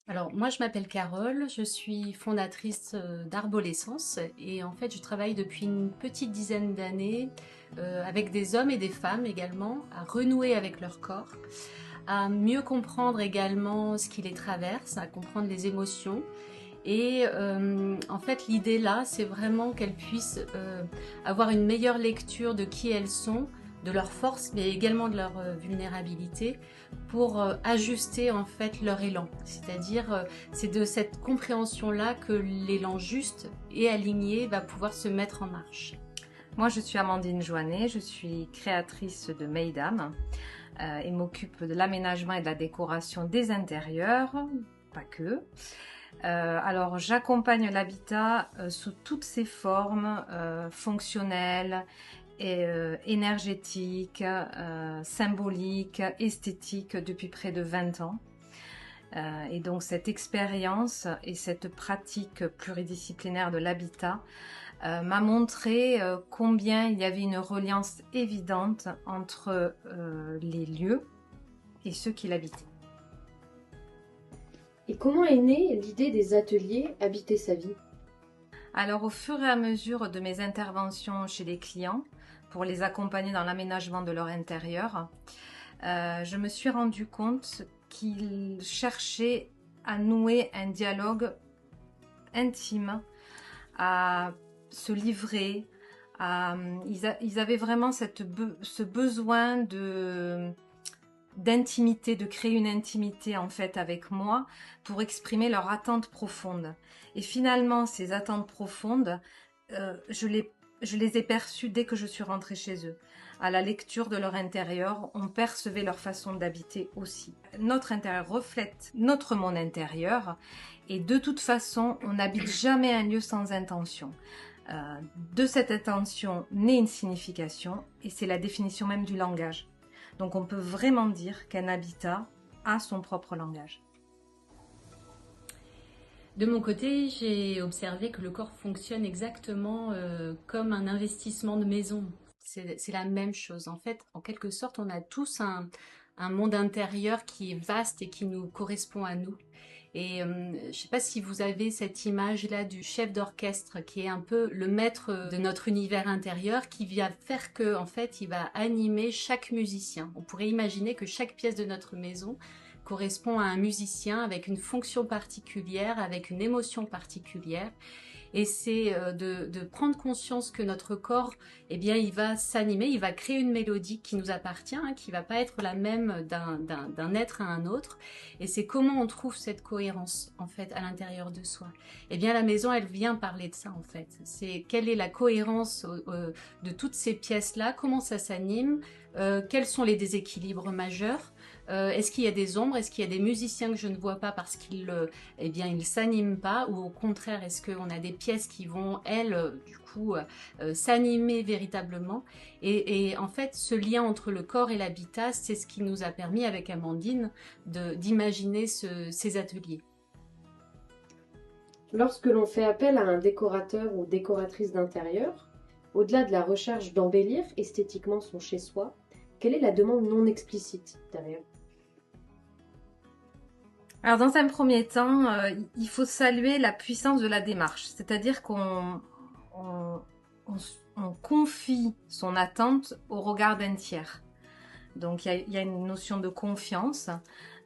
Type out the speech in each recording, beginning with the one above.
Alors moi je m'appelle Carole, je suis fondatrice d'Arbolescence et en fait je travaille depuis une petite dizaine d'années avec des hommes et des femmes également à renouer avec leur corps, à mieux comprendre également ce qui les traverse, à comprendre les émotions. Et en fait l'idée là c'est vraiment qu'elles puissent avoir une meilleure lecture de qui elles sont, de leurs forces mais également de leur vulnérabilité pour ajuster en fait leur élan. C'est-à-dire c'est de cette compréhension-là que l'élan juste et aligné va pouvoir se mettre en marche. Moi, je suis Amandine Joannet, je suis créatrice de Mesdames et m'occupe de l'aménagement et de la décoration des intérieurs, pas que. Alors, j'accompagne l'habitat sous toutes ses formes fonctionnelles, et, énergétiques, symboliques, esthétiques depuis près de 20 ans. Et donc cette expérience et cette pratique pluridisciplinaire de l'habitat m'a montré combien il y avait une reliance évidente entre les lieux et ceux qui l'habitaient. Et comment est née l'idée des ateliers Habiter sa vie? Alors au fur et à mesure de mes interventions chez les clients, pour les accompagner dans l'aménagement de leur intérieur, je me suis rendu compte qu'ils cherchaient à nouer un dialogue intime, à se livrer. Ils avaient vraiment ce besoin d'intimité, de créer une intimité en fait avec moi pour exprimer leurs attentes profondes. Et finalement, ces attentes profondes, je les ai perçues dès que je suis rentrée chez eux. À la lecture de leur intérieur, on percevait leur façon d'habiter aussi. Notre intérieur reflète notre monde intérieur et de toute façon, on n'habite jamais un lieu sans intention. De cette intention naît une signification et c'est la définition même du langage. Donc on peut vraiment dire qu'un habitat a son propre langage. De mon côté, j'ai observé que le corps fonctionne exactement comme un investissement de maison. C'est la même chose. En fait, en quelque sorte, on a tous un monde intérieur qui est vaste et qui nous correspond à nous. Et je ne sais pas si vous avez cette image-là du chef d'orchestre qui est un peu le maître de notre univers intérieur, qui va faire que, en fait, il va animer chaque musicien. On pourrait imaginer que chaque pièce de notre maison correspond à un musicien avec une fonction particulière, avec une émotion particulière. Et c'est de prendre conscience que notre corps, eh bien, il va s'animer, il va créer une mélodie qui nous appartient, hein, qui va pas être la même d'un être à un autre. Et c'est comment on trouve cette cohérence, en fait, à l'intérieur de soi. Eh bien, la maison, elle vient parler de ça, en fait. C'est quelle est la cohérence de toutes ces pièces-là, comment ça s'anime, quels sont les déséquilibres majeurs. Est-ce qu'il y a des ombres? Est-ce qu'il y a des musiciens que je ne vois pas parce qu'ils eh bien, ils s'animent pas? Ou au contraire, est-ce qu'on a des pièces qui vont, elles, du coup, s'animer véritablement? Et en fait, ce lien entre le corps et l'habitat, c'est ce qui nous a permis, avec Amandine, d'imaginer ces ateliers. Lorsque l'on fait appel à un décorateur ou décoratrice d'intérieur, au-delà de la recherche d'embellir esthétiquement son chez-soi, quelle est la demande non explicite derrière? Alors dans un premier temps, il faut saluer la puissance de la démarche, c'est-à-dire on, on, on confie son attente au regard d'un tiers. Donc il y a une notion de confiance,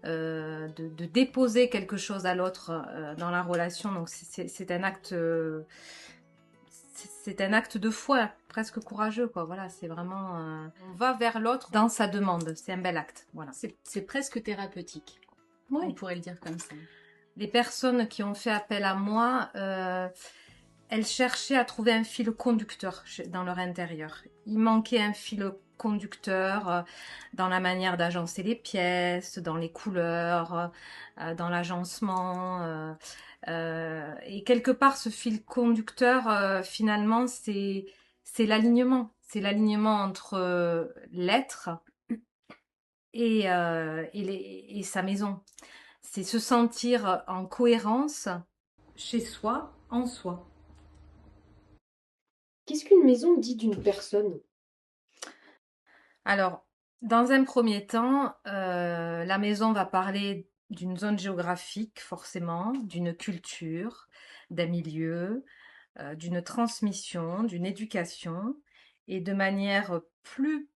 de déposer quelque chose à l'autre dans la relation. Donc c'est un acte, c'est un acte de foi, presque courageux, quoi. Voilà, c'est vraiment, on va vers l'autre dans sa demande. C'est un bel acte. Voilà. C'est presque thérapeutique. Oui. On pourrait le dire comme ça. Les personnes qui ont fait appel à moi, elles cherchaient à trouver un fil conducteur dans leur intérieur. Il manquait un fil conducteur dans la manière d'agencer les pièces, dans les couleurs, dans l'agencement. Et quelque part, ce fil conducteur, finalement, c'est l'alignement. C'est l'alignement entre l'être et sa maison. C'est se sentir en cohérence chez soi, en soi. Qu'est-ce qu'une maison dit d'une personne? Alors, dans un premier temps, la maison va parler d'une zone géographique forcément, d'une culture, d'un milieu, d'une transmission, d'une éducation, et de manière plus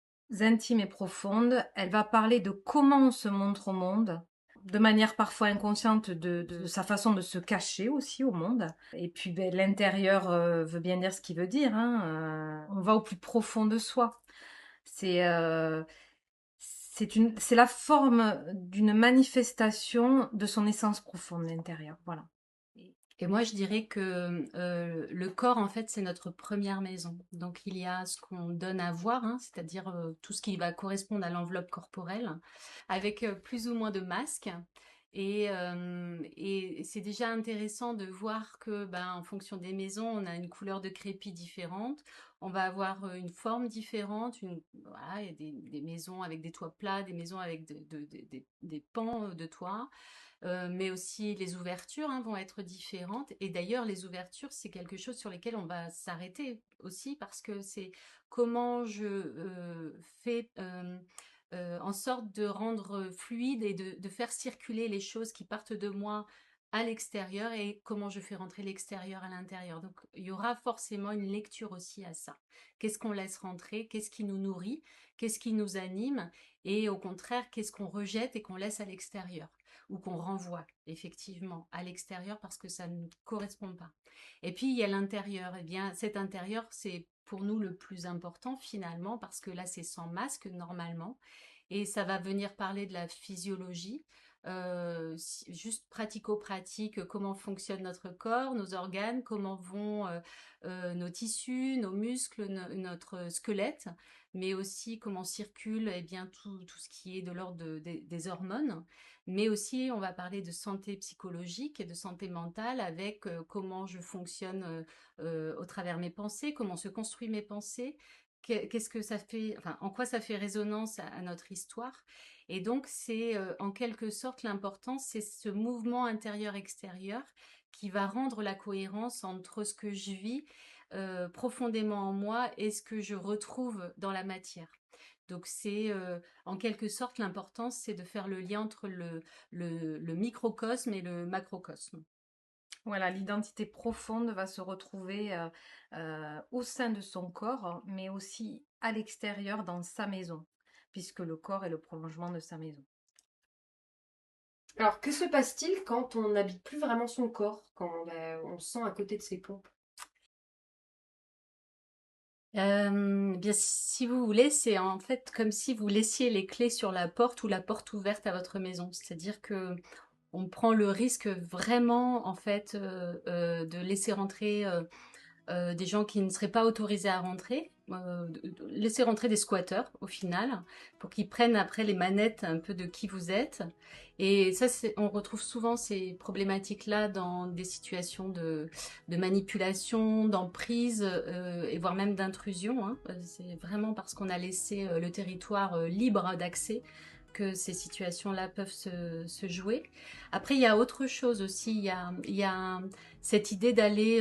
intime et profonde, elle va parler de comment on se montre au monde, de manière parfois inconsciente de sa façon de se cacher aussi au monde. Et puis ben, l'intérieur veut bien dire ce qu'il veut dire, hein, on va au plus profond de soi. C'est c'est la forme d'une manifestation de son essence profonde, l'intérieur. Voilà. Et moi, je dirais que le corps, en fait, c'est notre première maison. Donc, il y a ce qu'on donne à voir, hein, c'est-à-dire tout ce qui va correspondre à l'enveloppe corporelle, avec plus ou moins de masques. Et c'est déjà intéressant de voir que, ben, en fonction des maisons, on a une couleur de crépi différente. On va avoir une forme différente. Voilà, il y a des maisons avec des toits plats, des maisons avec des pans de toit. Mais aussi les ouvertures, hein, vont être différentes. Et d'ailleurs, les ouvertures, c'est quelque chose sur lequel on va s'arrêter aussi parce que c'est comment je fais en sorte de rendre fluide et de faire circuler les choses qui partent de moi à l'extérieur et comment je fais rentrer l'extérieur à l'intérieur. Donc, il y aura forcément une lecture aussi à ça. Qu'est-ce qu'on laisse rentrer? Qu'est-ce qui nous nourrit? Qu'est-ce qui nous anime? Et au contraire, qu'est-ce qu'on rejette et qu'on laisse à l'extérieur? Ou qu'on renvoie effectivement à l'extérieur parce que ça ne correspond pas. Et puis il y a l'intérieur. Eh bien, cet intérieur, c'est pour nous le plus important finalement parce que là, c'est sans masque normalement. Et ça va venir parler de la physiologie, juste pratico-pratique, comment fonctionne notre corps, nos organes, comment vont nos tissus, nos muscles, notre squelette, mais aussi comment circule eh bien, tout ce qui est de l'ordre des hormones. Mais aussi, on va parler de santé psychologique et de santé mentale avec comment je fonctionne au travers mes pensées, comment se construisent mes pensées, qu'est-ce que ça fait, enfin, en quoi ça fait résonance à notre histoire. Et donc, c'est en quelque sorte l'important, c'est ce mouvement intérieur-extérieur qui va rendre la cohérence entre ce que je vis profondément en moi et ce que je retrouve dans la matière. Donc c'est en quelque sorte l'importance, c'est de faire le lien entre le microcosme et le macrocosme. Voilà, l'identité profonde va se retrouver au sein de son corps, mais aussi à l'extérieur dans sa maison, puisque le corps est le prolongement de sa maison. Alors, que se passe-t-il quand on n'habite plus vraiment son corps, quand on se sent à côté de ses pompes? Bien, si vous voulez, c'est en fait comme si vous laissiez les clés sur la porte ou la porte ouverte à votre maison. C'est-à-dire que on prend le risque vraiment, en fait, de laisser rentrer des gens qui ne seraient pas autorisés à rentrer, de laisser rentrer des squatteurs au final, pour qu'ils prennent après les manettes un peu de qui vous êtes. Et ça, on retrouve souvent ces problématiques-là dans des situations de manipulation, d'emprise, et voire même d'intrusion, hein. C'est vraiment parce qu'on a laissé le territoire libre d'accès que ces situations-là peuvent se jouer. Après, il y a autre chose aussi, il y a cette idée d'aller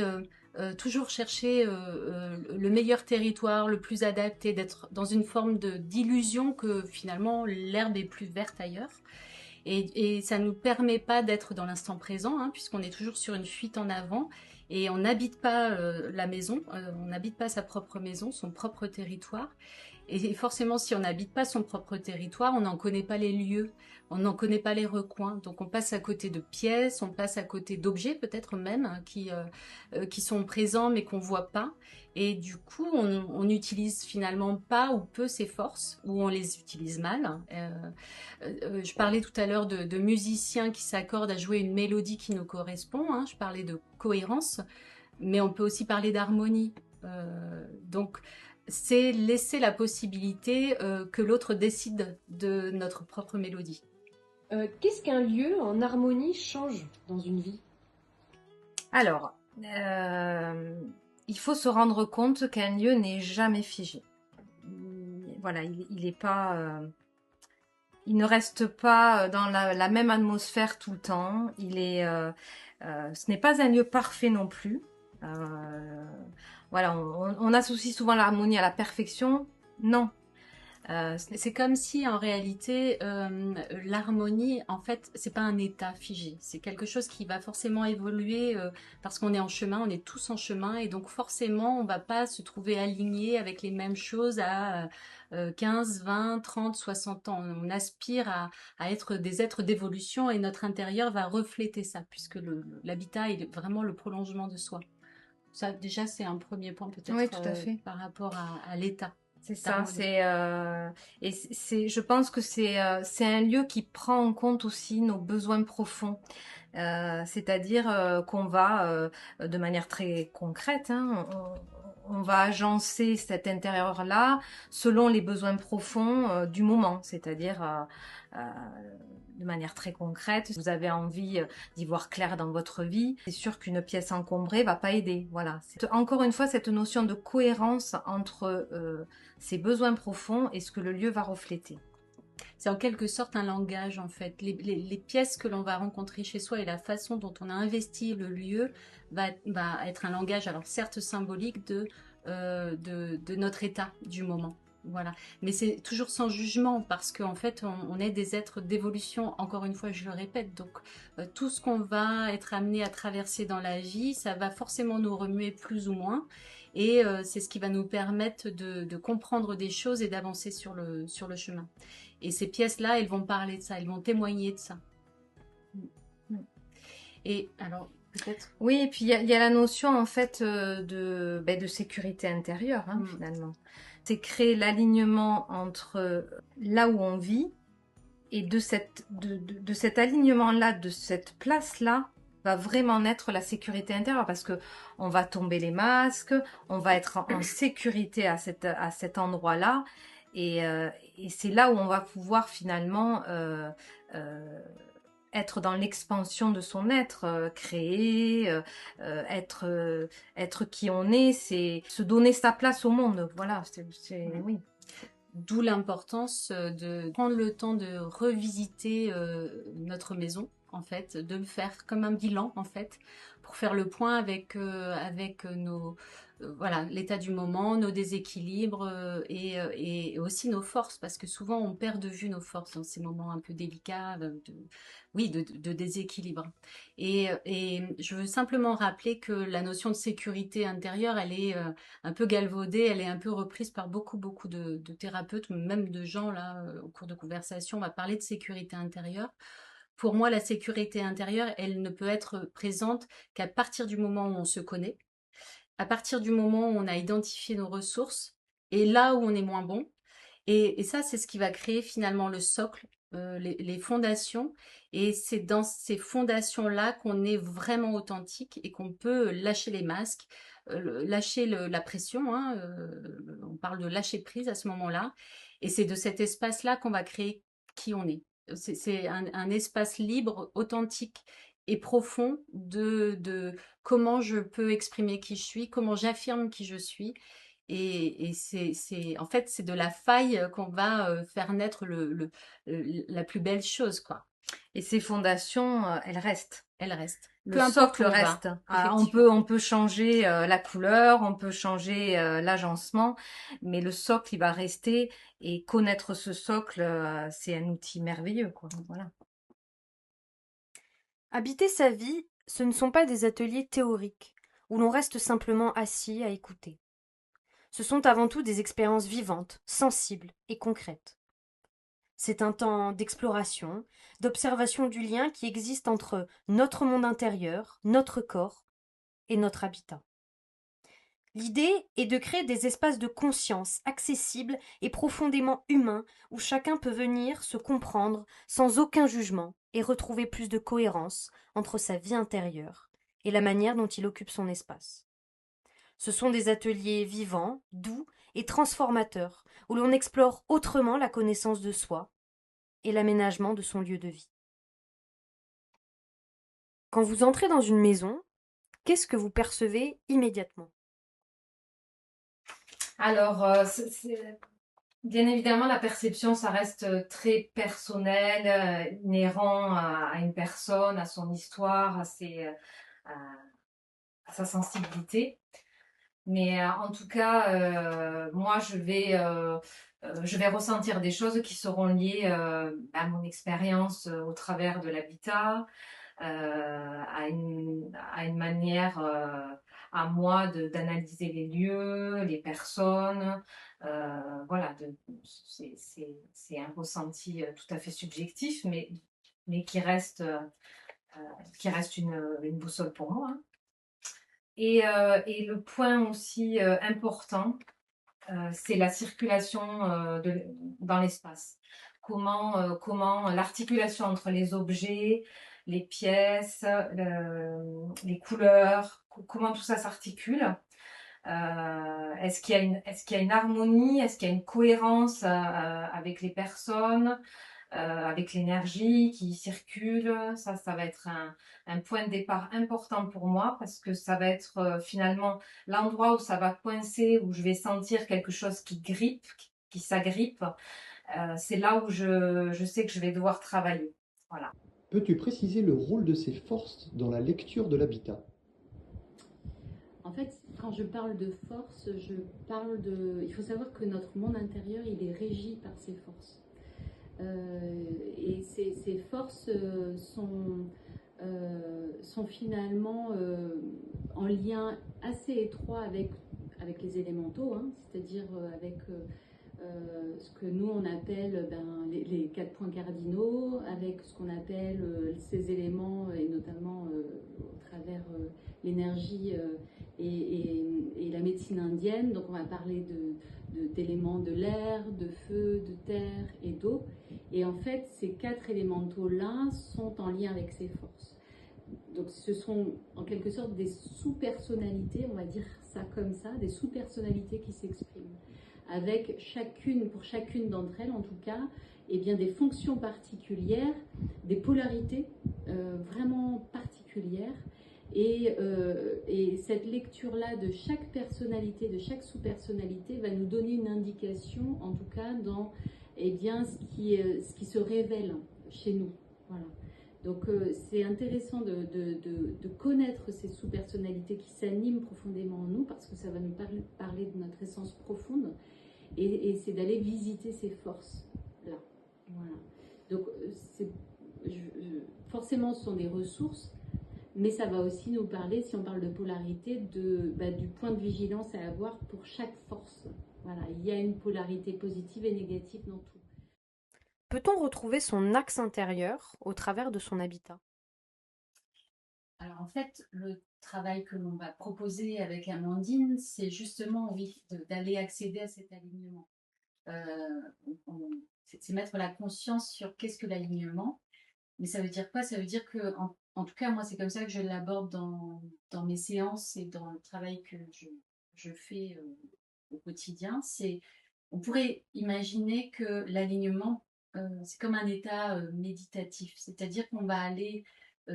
toujours chercher le meilleur territoire, le plus adapté, d'être dans une forme d'illusion que finalement l'herbe est plus verte ailleurs. Et ça ne nous permet pas d'être dans l'instant présent, hein, puisqu'on est toujours sur une fuite en avant et on n'habite pas la maison, on n'habite pas sa propre maison, son propre territoire. Et forcément, si on n'habite pas son propre territoire, on n'en connaît pas les lieux, on n'en connaît pas les recoins. Donc on passe à côté de pièces, on passe à côté d'objets peut-être même hein, qui sont présents mais qu'on voit pas. Et du coup, on n'utilise finalement pas ou peu ses forces, ou on les utilise mal. Je parlais tout à l'heure de musiciens qui s'accordent à jouer une mélodie qui nous correspond. Hein. Je parlais de cohérence, mais on peut aussi parler d'harmonie. Donc, c'est laisser la possibilité que l'autre décide de notre propre mélodie. Qu'est-ce qu'un lieu en harmonie change dans une vie? Alors, il faut se rendre compte qu'un lieu n'est jamais figé. Voilà, il est pas, il ne reste pas dans la même atmosphère tout le temps. Ce n'est pas un lieu parfait non plus. Voilà, on associe souvent l'harmonie à la perfection. Non. C'est comme si en réalité l'harmonie, en fait, c'est pas un état figé, c'est quelque chose qui va forcément évoluer parce qu'on est en chemin, on est tous en chemin et donc forcément on va pas se trouver aligné avec les mêmes choses à 15, 20, 30, 60 ans. On aspire à être des êtres d'évolution et notre intérieur va refléter ça puisque l'habitat est vraiment le prolongement de soi. Ça déjà c'est un premier point Oui, peut-être tout à fait. par rapport à l'état C'est ça, d'harmonie. je pense que c'est un lieu qui prend en compte aussi nos besoins profonds. C'est-à-dire qu'on va, de manière très concrète, hein, on va agencer cet intérieur-là selon les besoins profonds du moment, c'est-à-dire de manière très concrète. Si vous avez envie d'y voir clair dans votre vie, c'est sûr qu'une pièce encombrée va pas aider. Voilà. C'est encore une fois cette notion de cohérence entre ses besoins profonds et ce que le lieu va refléter. C'est en quelque sorte un langage en fait. Les pièces que l'on va rencontrer chez soi et la façon dont on a investi le lieu va être un langage, alors certes symbolique, de notre état du moment. Voilà. Mais c'est toujours sans jugement parce qu'en fait, on est des êtres d'évolution, encore une fois, je le répète. Donc, tout ce qu'on va être amené à traverser dans la vie, ça va forcément nous remuer plus ou moins. Et c'est ce qui va nous permettre de comprendre des choses et d'avancer sur le chemin. Et ces pièces-là, elles vont parler de ça, elles vont témoigner de ça. Et alors, peut-être... Oui, et puis il y a la notion en fait de sécurité intérieure finalement. C'est créer l'alignement entre là où on vit et de cet alignement-là, de cette place-là, va vraiment naître la sécurité intérieure parce que on va tomber les masques, on va être en sécurité à cet endroit-là et c'est là où on va pouvoir finalement être dans l'expansion de son être, créer, être qui on est, c'est se donner sa place au monde. Voilà, oui. D'où l'importance de prendre le temps de revisiter notre maison, en fait, de le faire comme un bilan, en fait, pour faire le point avec nos, voilà, l'état du moment, nos déséquilibres et aussi nos forces, parce que souvent on perd de vue nos forces dans ces moments un peu délicats, oui, de déséquilibre. Et je veux simplement rappeler que la notion de sécurité intérieure, elle est un peu galvaudée, elle est un peu reprise par beaucoup de thérapeutes, même de gens là au cours de conversation. On va parler de sécurité intérieure. Pour moi, la sécurité intérieure, elle ne peut être présente qu'à partir du moment où on se connaît, à partir du moment où on a identifié nos ressources et là où on est moins bon. Et ça, c'est ce qui va créer finalement le socle, les fondations. Et c'est dans ces fondations-là qu'on est vraiment authentique et qu'on peut lâcher les masques, lâcher la pression. Hein, on parle de lâcher prise à ce moment-là. Et c'est de cet espace-là qu'on va créer qui on est. C'est un espace libre, authentique et profond de comment je peux exprimer qui je suis, comment j'affirme qui je suis. Et en fait, c'est de la faille qu'on va faire naître la plus belle chose, quoi. Et ces fondations, elles restent. Elles restent. Le Peu importe socle où on va, reste. effectivement. On peut changer la couleur, on peut changer l'agencement, mais le socle, il va rester. Et connaître ce socle, c'est un outil merveilleux, quoi. Voilà. Habiter sa vie, ce ne sont pas des ateliers théoriques, où l'on reste simplement assis à écouter. Ce sont avant tout des expériences vivantes, sensibles et concrètes. C'est un temps d'exploration, d'observation du lien qui existe entre notre monde intérieur, notre corps et notre habitat. L'idée est de créer des espaces de conscience accessibles et profondément humains où chacun peut venir se comprendre sans aucun jugement et retrouver plus de cohérence entre sa vie intérieure et la manière dont il occupe son espace. Ce sont des ateliers vivants, doux et transformateurs où l'on explore autrement la connaissance de soi et l'aménagement de son lieu de vie. Quand vous entrez dans une maison, qu'est-ce que vous percevez immédiatement ? Alors, bien évidemment, la perception, ça reste très personnel, inhérent à une personne, à son histoire, à sa sensibilité. Mais en tout cas, moi, je vais ressentir des choses qui seront liées à mon expérience au travers de l'habitat, à une manière à moi d'analyser les lieux, les personnes. Voilà, c'est un ressenti tout à fait subjectif, mais qui reste une boussole pour moi, hein. Et le point aussi important, c'est la circulation dans l'espace. Comment l'articulation entre les objets, les pièces, les couleurs, comment tout ça s'articule. Est-ce qu'il y a une harmonie, est-ce qu'il y a une cohérence avec les personnes, avec l'énergie qui circule? Ça va être un point de départ important pour moi parce que ça va être finalement l'endroit où ça va coincer, où je vais sentir quelque chose qui grippe, qui s'agrippe. C'est là où je sais que je vais devoir travailler. Voilà. Peux-tu préciser le rôle de ces forces dans la lecture de l'habitat? En fait, quand je parle de force, je parle de... Il faut savoir que notre monde intérieur, il est régi par ces forces. Et ces forces sont finalement en lien assez étroit avec les élémentaux, hein, c'est-à-dire avec ce que nous on appelle les 4 points cardinaux, avec ce qu'on appelle ces éléments, et notamment au travers l'énergie et la médecine indienne. Donc on va parler d'éléments de l'air, de feu, de terre et d'eau. Et en fait, ces 4 élémentaux-là sont en lien avec ces forces. Donc ce sont en quelque sorte des sous-personnalités, on va dire ça comme ça, des sous-personnalités qui s'expriment, avec pour chacune d'entre elles en tout cas, eh bien, des fonctions particulières, des polarités vraiment particulières. Et cette lecture-là de chaque personnalité, de chaque sous-personnalité, va nous donner une indication, en tout cas, dans ce qui se révèle chez nous. Voilà. Donc c'est intéressant de connaître ces sous-personnalités qui s'animent profondément en nous, parce que ça va nous parler de notre essence profonde, et c'est d'aller visiter ces forces-là. Voilà. Donc forcément ce sont des ressources, mais ça va aussi nous parler, si on parle de polarité, du point de vigilance à avoir pour chaque force. Voilà, il y a une polarité positive et négative dans tout. Peut-on retrouver son axe intérieur au travers de son habitat? Alors en fait, le travail que l'on va proposer avec Amandine, c'est justement, oui, d'aller accéder à cet alignement. C'est mettre la conscience sur qu'est-ce que l'alignement. Mais ça veut dire quoi? Ça veut dire que, en tout cas, moi, c'est comme ça que je l'aborde dans mes séances et dans le travail que je fais au quotidien. On pourrait imaginer que l'alignement, c'est comme un état méditatif. C'est-à-dire qu'on va aller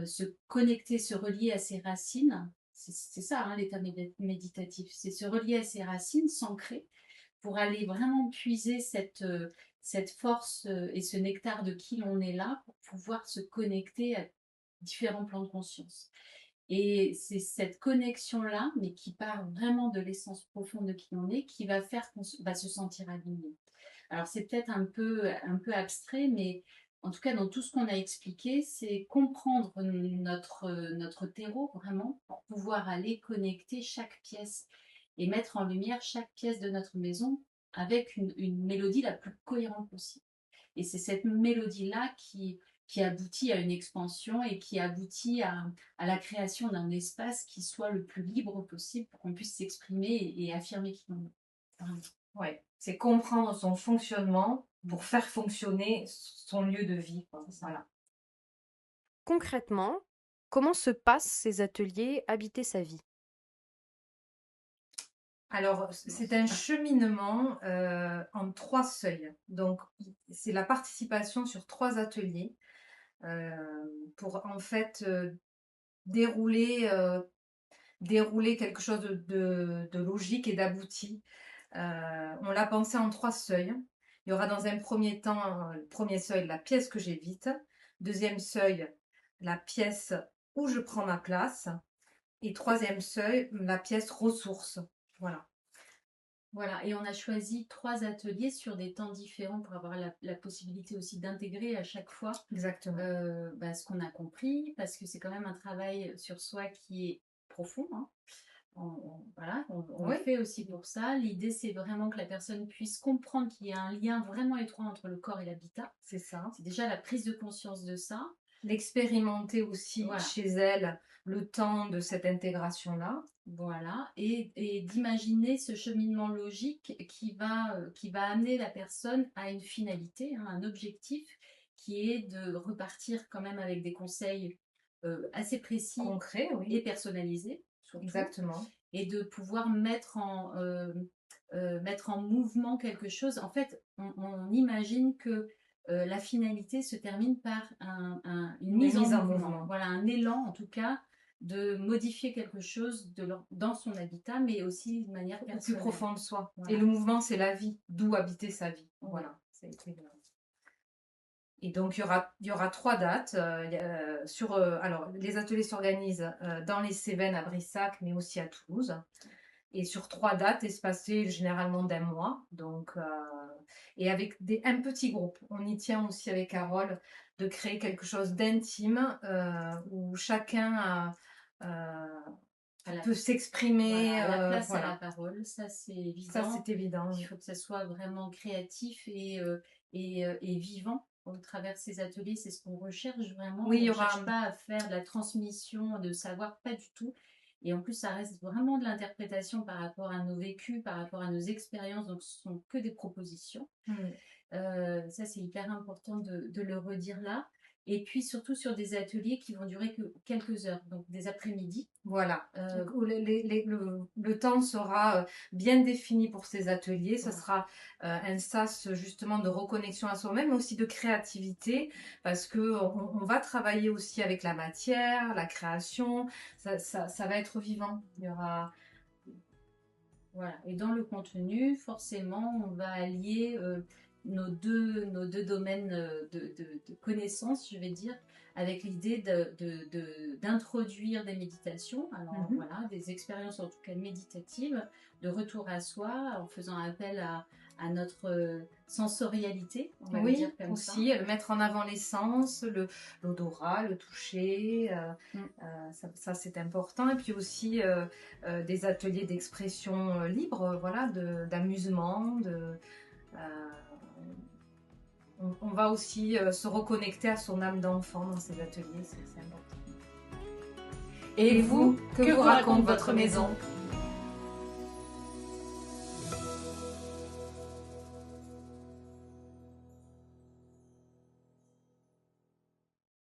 se connecter, se relier à ses racines. C'est ça, hein, l'état méditatif. C'est se relier à ses racines, s'ancrer, pour aller vraiment puiser cette force et ce nectar de qui l'on est là, pour pouvoir se connecter à différents plans de conscience. Et c'est cette connexion-là, mais qui part vraiment de l'essence profonde de qui on est, qui va faire qu'on va se sentir aligné. Alors c'est peut-être un peu abstrait, mais en tout cas dans tout ce qu'on a expliqué, c'est comprendre notre terreau vraiment, pour pouvoir aller connecter chaque pièce et mettre en lumière chaque pièce de notre maison avec une mélodie la plus cohérente possible. Et c'est cette mélodie-là qui aboutit à une expansion et qui aboutit à la création d'un espace qui soit le plus libre possible pour qu'on puisse s'exprimer et affirmer qui l'on est. Ouais, c'est comprendre son fonctionnement pour faire fonctionner son lieu de vie, quoi. Voilà. Concrètement, comment se passent ces ateliers Habiter sa vie? Alors, c'est un cheminement en 3 seuils. Donc, c'est la participation sur 3 ateliers pour en fait dérouler quelque chose de logique et d'abouti. On l'a pensé en 3 seuils. Il y aura dans un premier temps, le premier seuil, la pièce que j'évite. Deuxième seuil, la pièce où je prends ma place. Et troisième seuil, la pièce ressource. Voilà. Voilà, et on a choisi 3 ateliers sur des temps différents pour avoir la possibilité aussi d'intégrer à chaque fois Exactement. ce qu'on a compris, parce que c'est quand même un travail sur soi qui est profond, hein. Voilà, on Oui. le fait aussi pour ça. L'idée, c'est vraiment que la personne puisse comprendre qu'il y a un lien vraiment étroit entre le corps et l'habitat. C'est ça. C'est déjà la prise de conscience de ça. L'expérimenter aussi Voilà. chez elle le temps de cette intégration-là. Voilà, et d'imaginer ce cheminement logique qui va amener la personne à une finalité, hein, un objectif, qui est de repartir quand même avec des conseils assez précis Concret, et oui. personnalisés, surtout, Exactement. et de pouvoir mettre en mouvement quelque chose. En fait, on imagine que la finalité se termine par une mise en mouvement. Voilà, un élan en tout cas de modifier quelque chose dans son habitat, mais aussi de manière Au plus personnelle. profond de soi. Voilà. Et le mouvement, c'est la vie, d'où habiter sa vie. Voilà. Et donc, il y aura 3 dates. Alors, les ateliers s'organisent dans les Cévennes à Brissac, mais aussi à Toulouse. Et sur 3 dates, espacées généralement d'1 mois. Donc, et avec un petit groupe. On y tient aussi avec Carole de créer quelque chose d'intime où chacun peut s'exprimer. Voilà, la place à la parole, ça c'est évident. Ça, c'est évident. Il faut que ça soit vraiment créatif et vivant au travers de ces ateliers. C'est ce qu'on recherche vraiment. Oui, on ne cherche pas à faire de la transmission de savoir, pas du tout. Et en plus, ça reste vraiment de l'interprétation par rapport à nos vécus, par rapport à nos expériences. Donc, ce sont que des propositions. Ça, c'est hyper important de le redire là. Et puis, surtout sur des ateliers qui vont durer que quelques heures, donc des après-midi. Voilà. Donc, le temps sera bien défini pour ces ateliers. Ce sera un sas justement de reconnexion à soi-même, mais aussi de créativité, parce que on va travailler aussi avec la matière, la création. Ça va être vivant. Il y aura... Voilà. Et dans le contenu, forcément, on va allier nos deux domaines de connaissances, je vais dire, avec l'idée d'introduire des méditations, alors voilà, des expériences en tout cas méditatives, de retour à soi, en faisant appel à notre sensorialité, on va le dire comme aussi, ça. mettre en avant les sens, l'odorat, le toucher, ça c'est important. Et puis aussi des ateliers d'expression libre, voilà, d'amusement, on va aussi se reconnecter à son âme d'enfant dans ces ateliers, c'est important. Et vous, que vous raconte votre maison ?